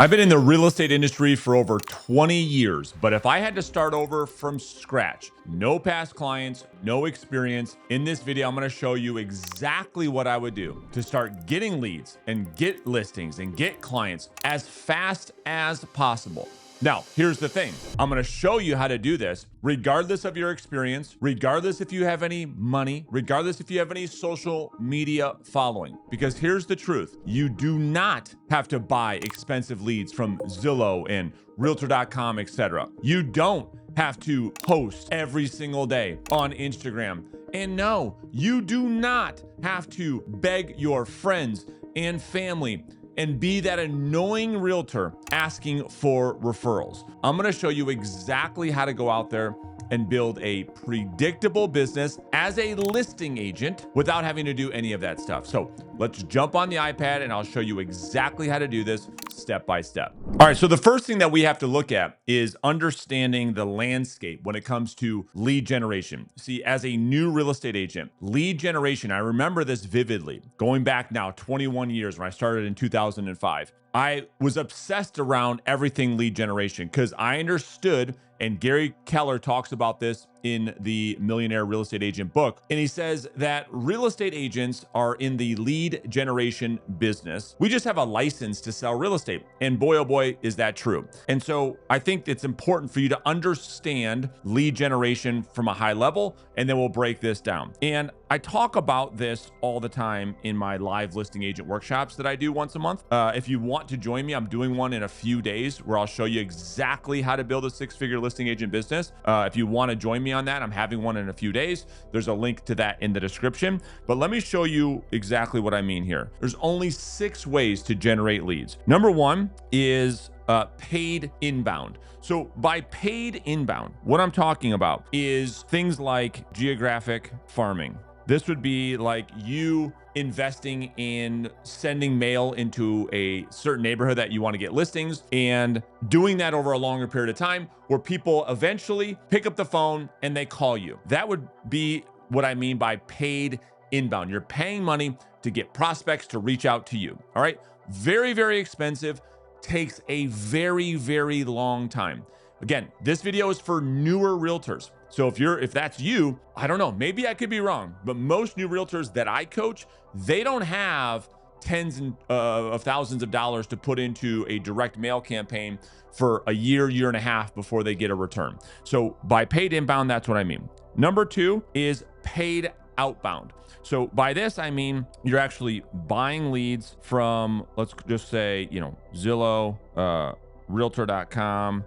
I've been in the real estate industry for over 20 years, but if I had to start over from scratch, no past clients, no experience, in this video, I'm gonna show you exactly what I would do to start getting leads and get listings and get clients as fast as possible. Now, here's the thing. I'm gonna show you how to do this regardless of your experience, regardless if you have any money, regardless if you have any social media following. Because here's the truth. You do not have to buy expensive leads from Zillow and realtor.com, etc. You don't have to post every single day on Instagram. And no, you do not have to beg your friends and family and be that annoying realtor asking for referrals. I'm gonna show you exactly how to go out there and build a predictable business as a listing agent without having to do any of that stuff. So let's jump on the iPad and I'll show you exactly how to do this step by step. All right, so the first thing that we have to look at is understanding the landscape when it comes to lead generation. See, as a new real estate agent, lead generation, I remember this vividly, going back now 21 years when I started in 2005. I was obsessed around everything lead generation because I understood, and Gary Keller talks about this in the Millionaire Real Estate Agent book. And he says that real estate agents are in the lead generation business. We just have a license to sell real estate. And boy, oh boy, is that true. And so I think it's important for you to understand lead generation from a high level, and then we'll break this down. And I talk about this all the time in my live listing agent workshops that I do once a month. If you want to join me, I'm doing one in a few days where I'll show you exactly how to build a six-figure listing agent business. If you want to join me on that, I'm having one in a few days. There's a link to that in the description. But let me show you exactly what I mean here. There's only 6 ways to generate leads. Number 1 is paid inbound. So by paid inbound, what I'm talking about is things like geographic farming. This would be like you investing in sending mail into a certain neighborhood that you want to get listings and doing that over a longer period of time where people eventually pick up the phone and they call you. That would be what I mean by paid inbound. You're paying money to get prospects to reach out to you. All right. Very, very expensive. Takes a very, very long time. Again, this video is for newer realtors. So if that's you, I don't know, maybe I could be wrong, but most new realtors that I coach, they don't have tens of thousands of dollars to put into a direct mail campaign for a year and a half before they get a return. So by paid inbound, that's what I mean. Number 2 is paid outbound. So by this, I mean, you're actually buying leads from, let's just say, Zillow, realtor.com.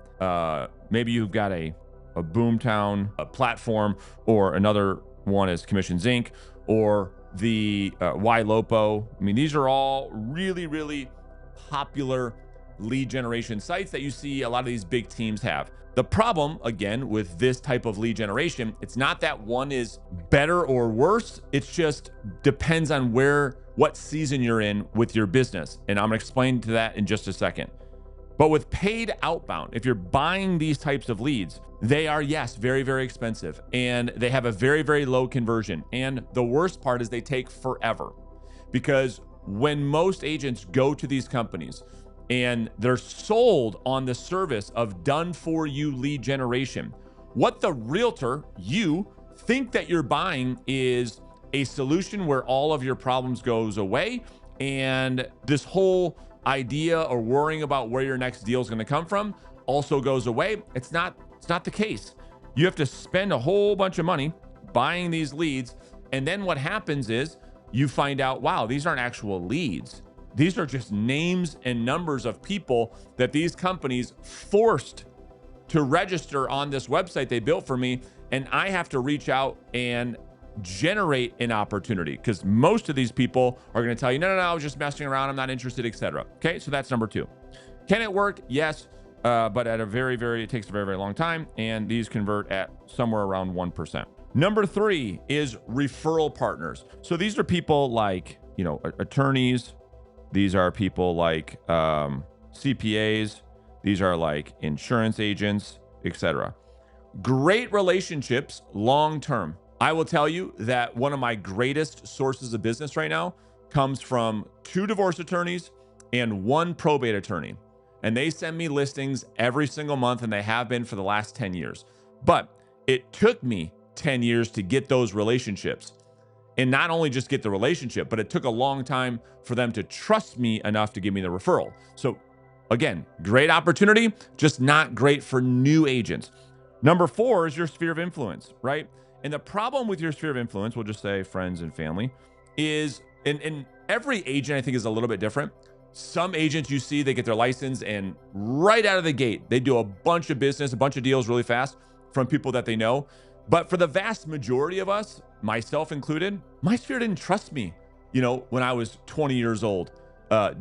Maybe you've got a Boomtown platform, or another one is Commissions Inc. or the YLOPO. I mean, these are all really, really popular lead generation sites that you see a lot of these big teams have. The problem, again, with this type of lead generation, it's not that one is better or worse. It's just depends on what season you're in with your business. And I'm gonna explain to that in just a second. But with paid outbound, if you're buying these types of leads, they are, yes, very, very expensive, and they have a very, very low conversion. And the worst part is they take forever, because when most agents go to these companies and they're sold on the service of done for you lead generation, what the realtor, you think that you're buying is a solution where all of your problems goes away, and this whole idea or worrying about where your next deal is going to come from also goes away. It's not the case. You have to spend a whole bunch of money buying these leads, and then what happens is you find out, wow, these aren't actual leads. These are just names and numbers of people that these companies forced to register on this website they built for me, and I have to reach out and generate an opportunity, because most of these people are going to tell you, no, I was just messing around, I'm not interested, etc. Okay, so that's number 2. Can it work? Yes, but at it takes a very, very long time, and these convert at somewhere around 1%. Number 3 is referral partners. So these are people like, attorneys. These are people like CPAs. These are like insurance agents, etc. Great relationships long term. I will tell you that one of my greatest sources of business right now comes from 2 divorce attorneys and 1 probate attorney. and they send me listings every single month, and they have been for the last 10 years. But it took me 10 years to get those relationships. And not only just get the relationship, but it took a long time for them to trust me enough to give me the referral. So again, great opportunity, just not great for new agents. Number 4 is your sphere of influence, right? And the problem with your sphere of influence, we'll just say friends and family, is, and every agent I think is a little bit different. Some agents you see, they get their license and right out of the gate, they do a bunch of business, a bunch of deals really fast from people that they know. But for the vast majority of us, myself included, my sphere didn't trust me. When I was 20 years old,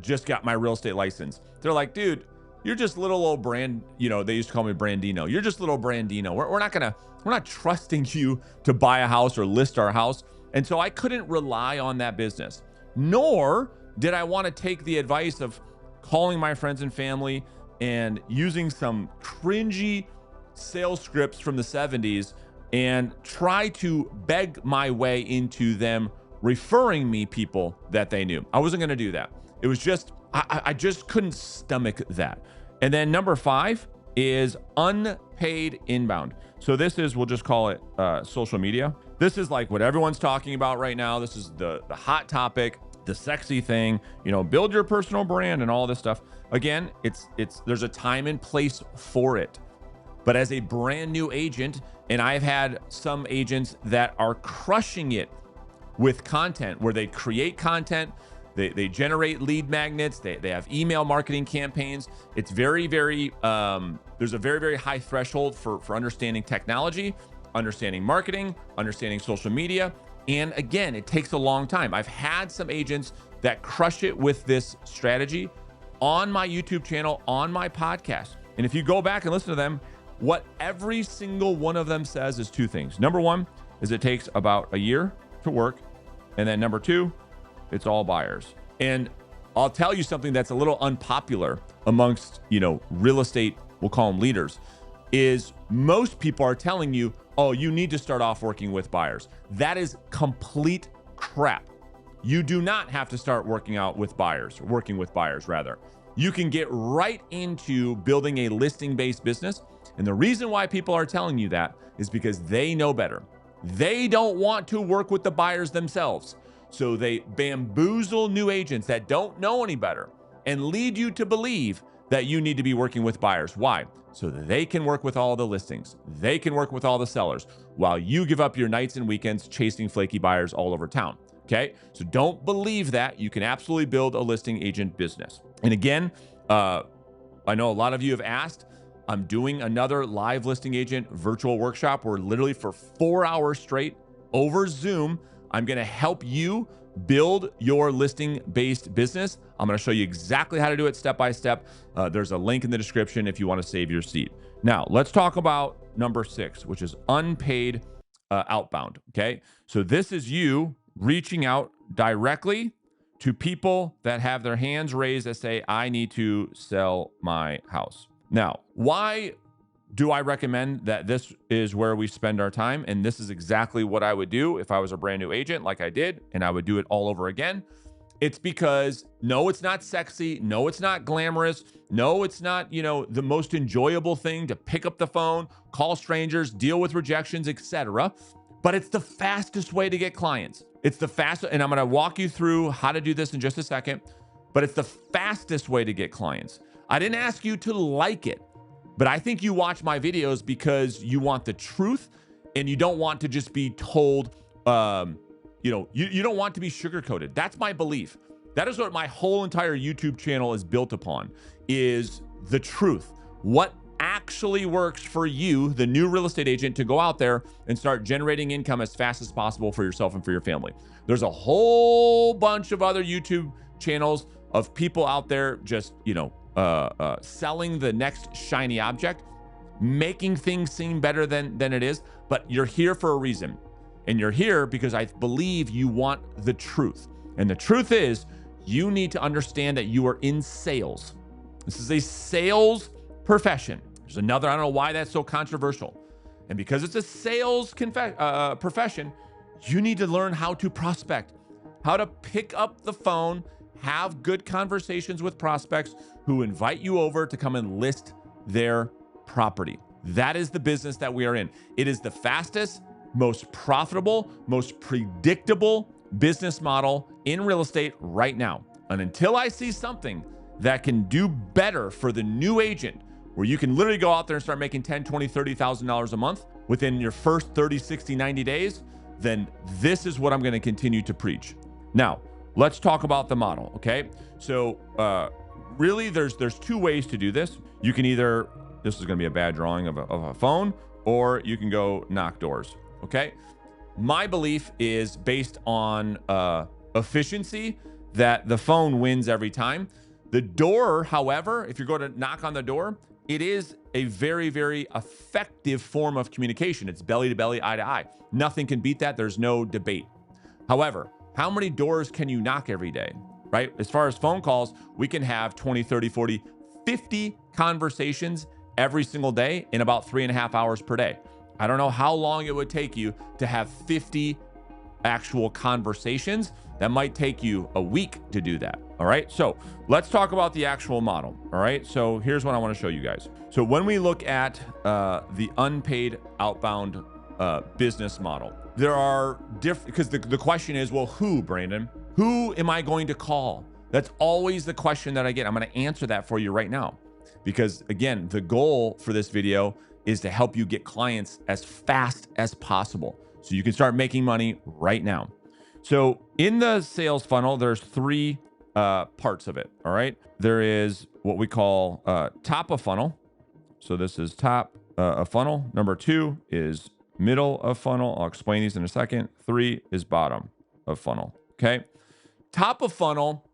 just got my real estate license. They're like, dude, you're just little old Brand, they used to call me Brandino. You're just little Brandino. We're not trusting you to buy a house or list our house. And so I couldn't rely on that business, nor did I want to take the advice of calling my friends and family and using some cringy sales scripts from the 70s and try to beg my way into them referring me people that they knew. I wasn't going to do that. It was just, I just couldn't stomach that. And then number 5 is unpaid inbound. So this is, we'll just call it social media. This is like what everyone's talking about right now. This is the hot topic, the sexy thing, build your personal brand and all this stuff. Again, there's a time and place for it. But as a brand new agent, and I've had some agents that are crushing it with content where they create content, they generate lead magnets, they have email marketing campaigns. It's very, very, there's a very, very high threshold for understanding technology, understanding marketing, understanding social media. And again, it takes a long time. I've had some agents that crush it with this strategy on my YouTube channel, on my podcast. And if you go back and listen to them, what every single one of them says is 2 things. Number 1 is it takes about a year to work. And then number 2, it's all buyers. And I'll tell you something that's a little unpopular amongst, real estate, we'll call them leaders, is most people are telling you, oh, you need to start off working with buyers. That is complete crap. You do not have to start working with buyers rather. You can get right into building a listing-based business. And the reason why people are telling you that is because they know better. They don't want to work with the buyers themselves. So they bamboozle new agents that don't know any better and lead you to believe that you need to be working with buyers. Why? So that they can work with all the listings. They can work with all the sellers while you give up your nights and weekends chasing flaky buyers all over town. Okay? So don't believe that. You can absolutely build a listing agent business. And again, I know a lot of you have asked, I'm doing another live listing agent virtual workshop where literally for 4 hours straight over Zoom, I'm going to help you build your listing-based business. I'm going to show you exactly how to do it step by step. There's a link in the description if you want to save your seat. Now, let's talk about number 6, which is unpaid outbound. Okay. So this is you reaching out directly to people that have their hands raised that say, I need to sell my house. Now, why do I recommend that this is where we spend our time? And this is exactly what I would do if I was a brand new agent like I did, and I would do it all over again. It's because no, it's not sexy. No, it's not glamorous. No, it's not, the most enjoyable thing to pick up the phone, call strangers, deal with rejections, etc. But it's the fastest way to get clients. It's the fastest, and I'm going to walk you through how to do this in just a second, but it's the fastest way to get clients. I didn't ask you to like it, but I think you watch my videos because you want the truth and you don't want to just be told, you don't want to be sugarcoated. That's my belief. That is what my whole entire YouTube channel is built upon, is the truth. What actually works for you, the new real estate agent, to go out there and start generating income as fast as possible for yourself and for your family. There's a whole bunch of other YouTube channels of people out there just, selling the next shiny object, making things seem better than it is. But you're here for a reason. And you're here because I believe you want the truth. And the truth is, you need to understand that you are in sales. This is a sales profession. There's another, I don't know why that's so controversial. And because it's a sales profession, you need to learn how to prospect, how to pick up the phone, have good conversations with prospects who invite you over to come and list their property. That is the business that we are in. It is the fastest, most profitable, most predictable business model in real estate right now. And until I see something that can do better for the new agent, where you can literally go out there and start making $10,000, $20,000, $30,000 a month within your first 30, 60, 90 days, then this is what I'm going to continue to preach. Now, let's talk about the model, okay? So really, there's two ways to do this. You can either, this is going to be a bad drawing of a phone, or you can go knock doors, okay? My belief is based on efficiency, that the phone wins every time. The door, however, if you're going to knock on the door, it is a very, very effective form of communication. It's belly to belly, eye to eye. Nothing can beat that. There's no debate. However, how many doors can you knock every day, right? As far as phone calls, we can have 20, 30, 40, 50 conversations every single day in about 3.5 hours per day. I don't know how long it would take you to have 50 actual conversations. That might take you a week to do that. All right. So let's talk about the actual model. All right. So here's what I want to show you guys. So when we look at the unpaid outbound business model, there are different, because the question is, well, who, Brandon? Who am I going to call? That's always the question that I get. I'm going to answer that for you right now, because again, the goal for this video is to help you get clients as fast as possible so you can start making money right now. So in the sales funnel, there's three parts of it. All right. There is what we call top of funnel. So this is top of funnel. Number 2 is middle of funnel. I'll explain these in a second. 3 is bottom of funnel. Okay. Top of funnel,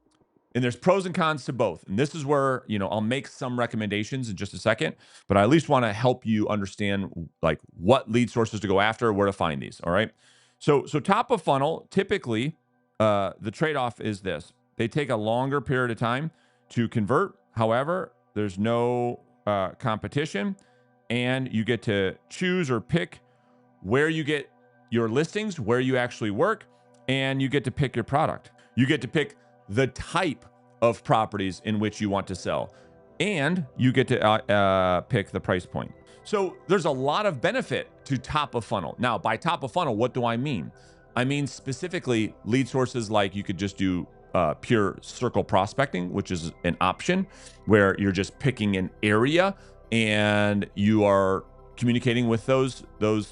and there's pros and cons to both. And this is where, I'll make some recommendations in just a second, but I at least want to help you understand like what lead sources to go after, where to find these. All right. So top of funnel, typically the trade-off is this. They take a longer period of time to convert. However, there's no competition, and you get to choose or pick where you get your listings, where you actually work, and you get to pick your product. You get to pick the type of properties in which you want to sell, and you get to pick the price point. So there's a lot of benefit to top of funnel. Now, by top of funnel, what do I mean? I mean specifically lead sources like you could just do pure circle prospecting, which is an option where you're just picking an area and you are communicating with those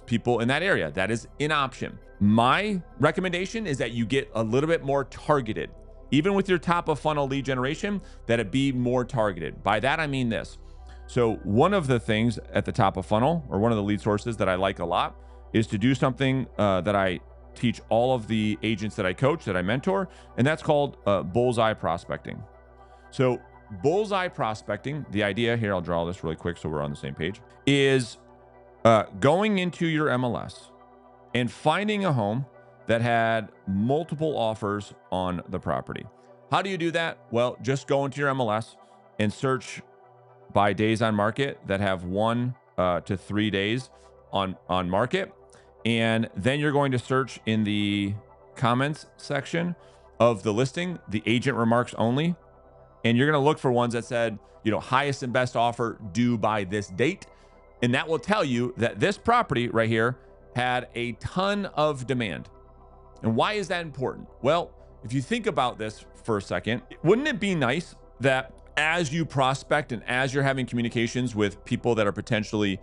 people in that area. That is an option. My recommendation is that you get a little bit more targeted. Even with your top of funnel lead generation, that it be more targeted. By that, I mean this. So one of the things at the top of funnel, or one of the lead sources that I like a lot, is to do something that I teach all of the agents that I coach, that I mentor, and that's called Bullseye prospecting. So Bullseye prospecting, the idea here, I'll draw this really quick so we're on the same page, is going into your MLS and finding a home that had multiple offers on the property. How do you do that? Well, just go into your MLS and search by days on market that have 1 to 3 days on market. And then you're going to search in the comments section of the listing, the agent remarks only. And you're going to look for ones that said, highest and best offer due by this date. And that will tell you that this property right here had a ton of demand. And why is that important? Well, if you think about this for a second, wouldn't it be nice that as you prospect and as you're having communications with people that are potentially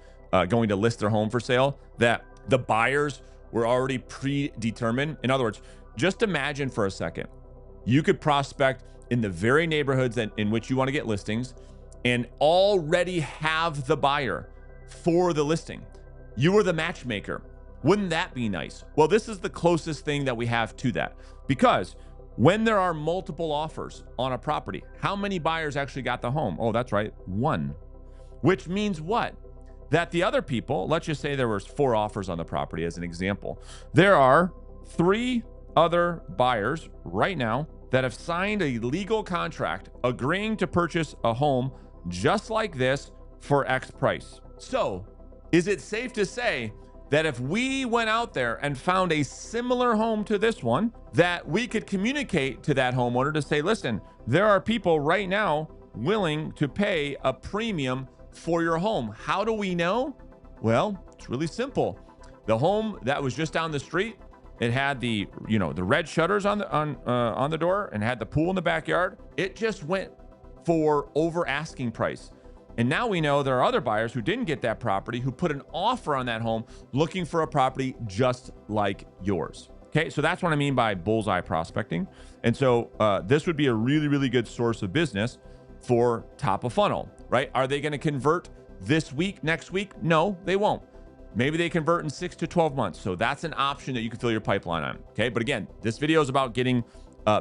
going to list their home for sale, that the buyers were already predetermined? In other words, just imagine for a second, you could prospect in the very neighborhoods in which you want to get listings and already have the buyer for the listing. You were the matchmaker. Wouldn't that be nice? Well, this is the closest thing that we have to that, because when there are multiple offers on a property, how many buyers actually got the home? Oh, that's right, 1. Which means what? That the other people, let's just say there was 4 offers on the property as an example. There are 3 other buyers right now that have signed a legal contract agreeing to purchase a home just like this for X price. So is it safe to say that if we went out there and found a similar home to this one, that we could communicate to that homeowner to say, listen, there are people right now willing to pay a premium for your home. How do we know? Well, it's really simple. The home that was just down the street, it had the red shutters on the door and had the pool in the backyard. It just went for over asking price. And now we know there are other buyers who didn't get that property who put an offer on that home looking for a property just like yours. Okay, so that's what I mean by bullseye prospecting. And so this would be a really, really good source of business for top of funnel, right? Are they going to convert this week, next week? No, they won't. Maybe they convert in 6 to 12 months. So that's an option that you can fill your pipeline on. Okay, but again, this video is about getting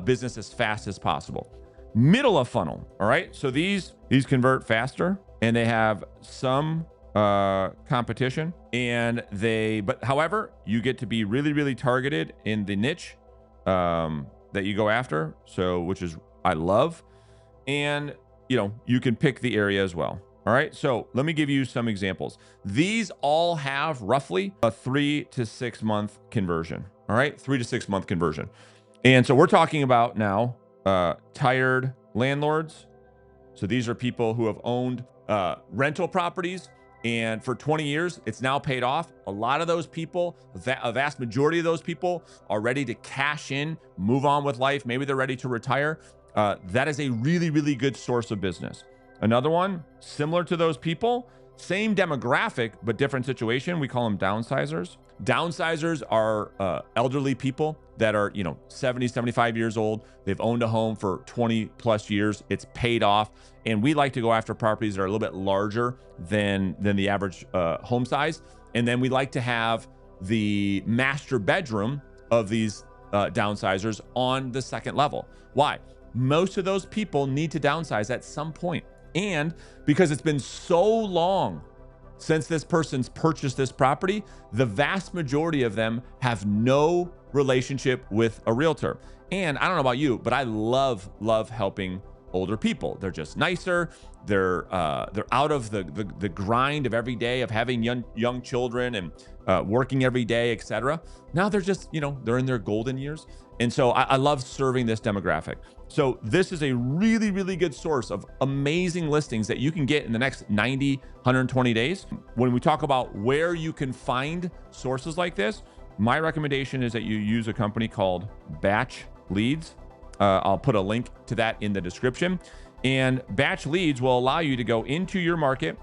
business as fast as possible. Middle of funnel, all right? So these convert faster and they have some competition but however, you get to be really, really targeted in the niche that you go after. So, which is, I love. And, you can pick the area as well. All right. So let me give you some examples. These all have roughly a 3 to 6 month conversion. All right. 3 to 6 month conversion. And so we're talking about now tired landlords. So these are people who have owned rental properties, and for 20 years, it's now paid off. A lot of those people, a vast majority of those people are ready to cash in, move on with life. Maybe they're ready to retire. That is a really, really good source of business. Another one, similar to those people, same demographic, but different situation. We call them downsizers. Downsizers are elderly people that are, 70, 75 years old. They've owned a home for 20 plus years. It's paid off. And we like to go after properties that are a little bit larger than the average home size. And then we like to have the master bedroom of these downsizers on the second level. Why? Most of those people need to downsize at some point. And because it's been so long since this person's purchased this property, the vast majority of them have no relationship with a realtor. And I don't know about you, but I love helping older people. They're just nicer. They're out of the grind of every day of having young children and working every day, etc. Now they're just, they're in their golden years. And so I love serving this demographic. So this is a really, really good source of amazing listings that you can get in the next 90, 120 days. When we talk about where you can find sources like this, my recommendation is that you use a company called Batch Leads. I'll put a link to that in the description. And Batch Leads will allow you to go into your market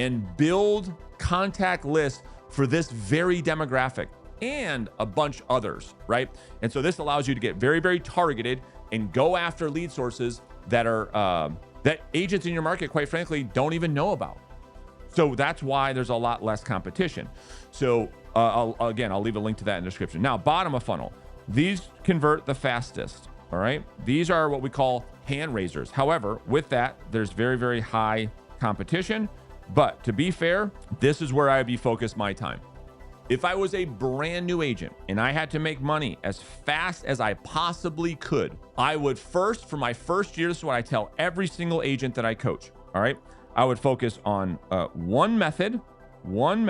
and build contact lists for this very demographic and a bunch others, right? And so this allows you to get very, very targeted and go after lead sources that are that agents in your market, quite frankly, don't even know about. So that's why there's a lot less competition. So I'll leave a link to that in the description. Now, bottom of funnel, these convert the fastest. All right. These are what we call hand raisers. However, with that, there's very, very high competition. But to be fair, this is where I'd be focused my time. If I was a brand new agent and I had to make money as fast as I possibly could, I would first, for my first year, this is what I tell every single agent that I coach. All right. I would focus on one method, one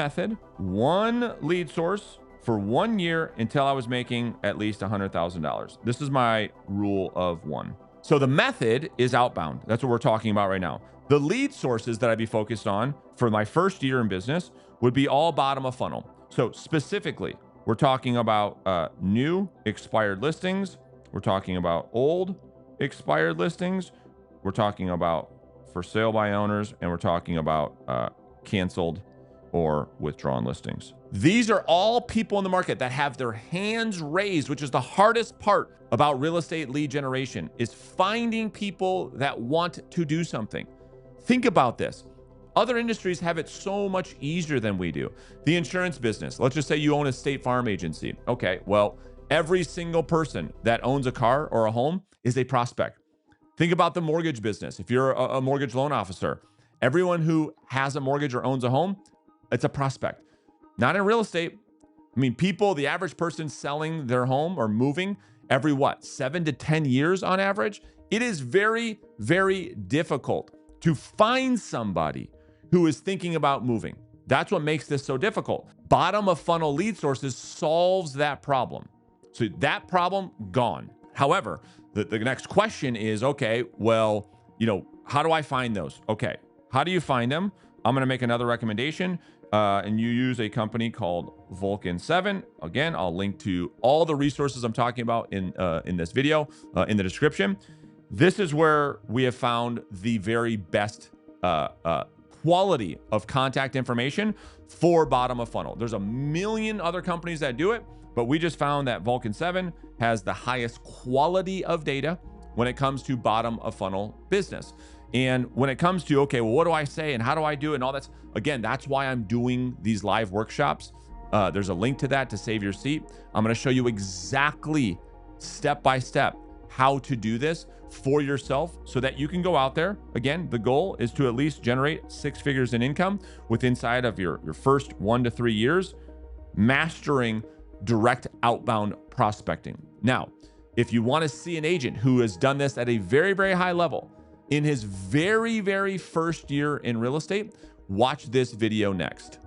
lead source for 1 year until I was making at least $100,000. This is my rule of one. So the method is outbound. That's what we're talking about right now. The lead sources that I'd be focused on for my first year in business would be all bottom of funnel. So specifically, we're talking about new expired listings. We're talking about old expired listings. We're talking about for sale by owners, and we're talking about canceled or withdrawn listings. These are all people in the market that have their hands raised, which is the hardest part about real estate lead generation, is finding people that want to do something. Think about this. Other industries have it so much easier than we do. The insurance business, let's just say you own a State Farm agency. Okay, well, every single person that owns a car or a home is a prospect. Think about the mortgage business. If you're a mortgage loan officer, everyone who has a mortgage or owns a home, it's a prospect. Not in real estate. I mean, people, the average person selling their home or moving every 7 to 10 years on average. It is very, very difficult to find somebody who is thinking about moving. That's what makes this so difficult. Bottom of funnel lead sources solves that problem. So that problem gone. However, the next question is, okay, well, how do I find those? Okay, how do you find them? I'm going to make another recommendation, and you use a company called Vulcan 7. Again, I'll link to all the resources I'm talking about in this video in the description. This is where we have found the very best quality of contact information for bottom of funnel. There's a million other companies that do it, but we just found that Vulcan 7 has the highest quality of data when it comes to bottom of funnel business. And when it comes to, okay, well, what do I say and how do I do it and all that? Again, that's why I'm doing these live workshops. There's a link to that to save your seat. I'm going to show you exactly step by step how to do this for yourself so that you can go out there. Again, the goal is to at least generate 6 figures in income with inside of your first 1 to 3 years, mastering direct outbound prospecting. Now, if you want to see an agent who has done this at a very, very high level in his very, very first year in real estate, watch this video next.